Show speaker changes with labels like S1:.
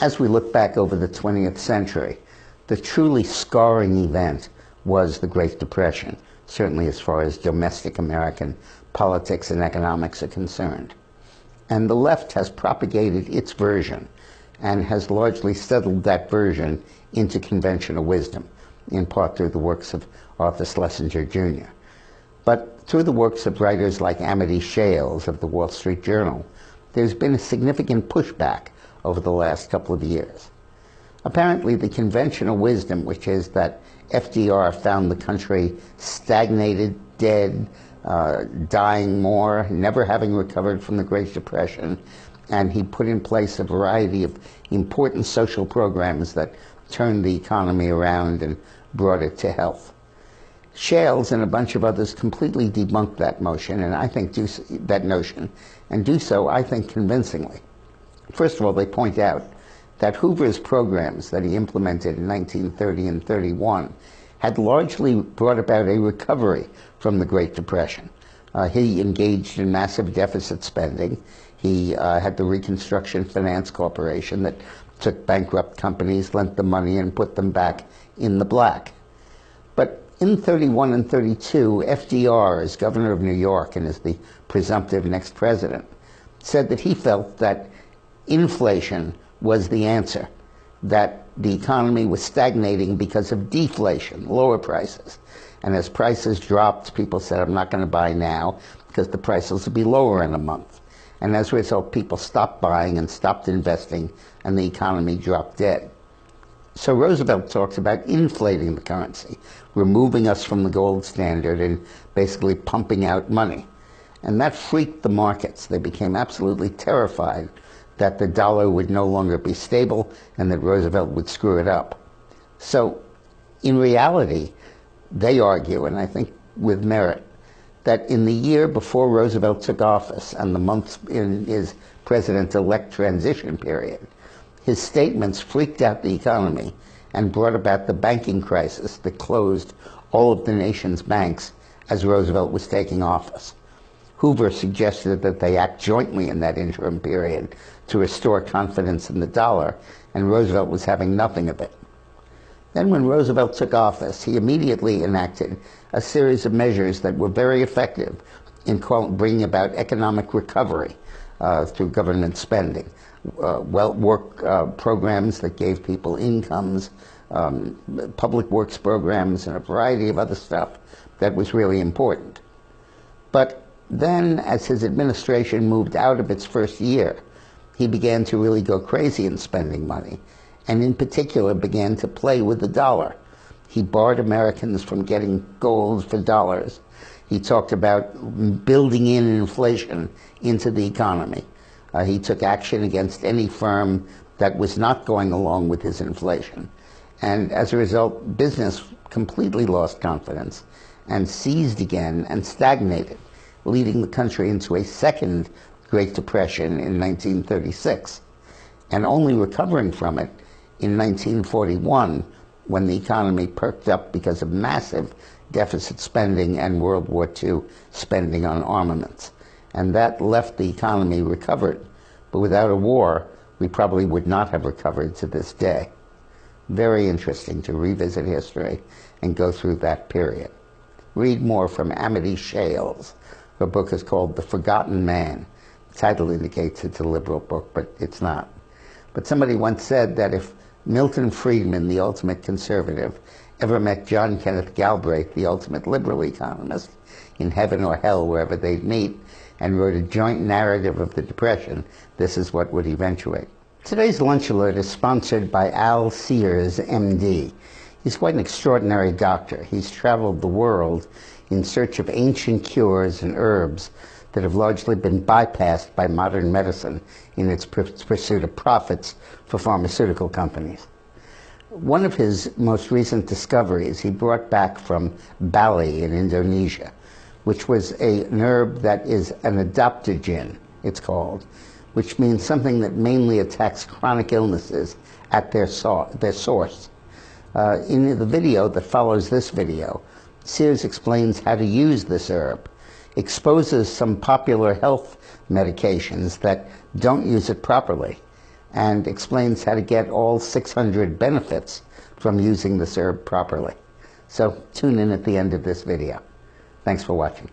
S1: As we look back over the 20th century, the truly scarring event was the Great Depression, certainly as far as domestic American politics and economics are concerned. And the left has propagated its version and has largely settled that version into conventional wisdom, in part through the works of Arthur Schlesinger Jr. But through the works of writers like Amity Shales of the Wall Street Journal, there's been a significant pushback over the last couple of years. Apparently, the conventional wisdom, which is that FDR found the country stagnated, dead, dying more, never having recovered from the Great Depression, and he put in place a variety of important social programs that turned the economy around and brought it to health. Shales and a bunch of others completely debunked that motion, and I think that notion, and do so, I think, convincingly. First of all, they point out that Hoover's programs that he implemented in 1930 and 31 had largely brought about a recovery from the Great Depression. He engaged in massive deficit spending. He had the Reconstruction Finance Corporation that took bankrupt companies, lent them money, and put them back in the black. But in 31 and 32, FDR, as governor of New York and as the presumptive next president, said that he felt that inflation was the answer, that the economy was stagnating because of deflation, lower prices. And as prices dropped, people said, I'm not going to buy now because the prices will be lower in a month. And as a result, people stopped buying and stopped investing, and the economy dropped dead. So Roosevelt talks about inflating the currency, removing us from the gold standard and basically pumping out money. And that freaked the markets. They became absolutely terrified that the dollar would no longer be stable and that Roosevelt would screw it up. So in reality, they argue, and I think with merit, that in the year before Roosevelt took office and the months in his president-elect transition period, his statements freaked out the economy and brought about the banking crisis that closed all of the nation's banks as Roosevelt was taking office. Hoover suggested that they act jointly in that interim period to restore confidence in the dollar, and Roosevelt was having nothing of it. Then when Roosevelt took office, he immediately enacted a series of measures that were very effective in bringing about economic recovery through government spending. Work programs that gave people incomes, public works programs, and a variety of other stuff that was really important. But then, as his administration moved out of its first year, he began to really go crazy in spending money, and in particular began to play with the dollar. He barred Americans from getting gold for dollars. He talked about building in inflation into the economy. He took action against any firm that was not going along with his inflation. And as a result, business completely lost confidence and seized again and stagnated, leading the country into a second Great Depression in 1936, and only recovering from it in 1941, when the economy perked up because of massive deficit spending and World War II spending on armaments. And that left the economy recovered. But without a war, we probably would not have recovered to this day. Very interesting to revisit history and go through that period. Read more from Amity Shales. Her book is called The Forgotten Man. The title indicates it's a liberal book, but it's not. But somebody once said that if Milton Friedman, the ultimate conservative, ever met John Kenneth Galbraith, the ultimate liberal economist, in heaven or hell, wherever they'd meet, and wrote a joint narrative of the Depression, this is what would eventuate. Today's Lunch Alert is sponsored by Al Sears, MD. He's quite an extraordinary doctor. He's traveled the world in search of ancient cures and herbs that have largely been bypassed by modern medicine in its pursuit of profits for pharmaceutical companies. One of his most recent discoveries he brought back from Bali in Indonesia, which was an herb that is an adaptogen, it's called, which means something that mainly attacks chronic illnesses at their source. In the video that follows this video, Sears explains how to use this herb, exposes some popular health medications that don't use it properly, and explains how to get all 600 benefits from using this herb properly. So tune in at the end of this video. Thanks for watching.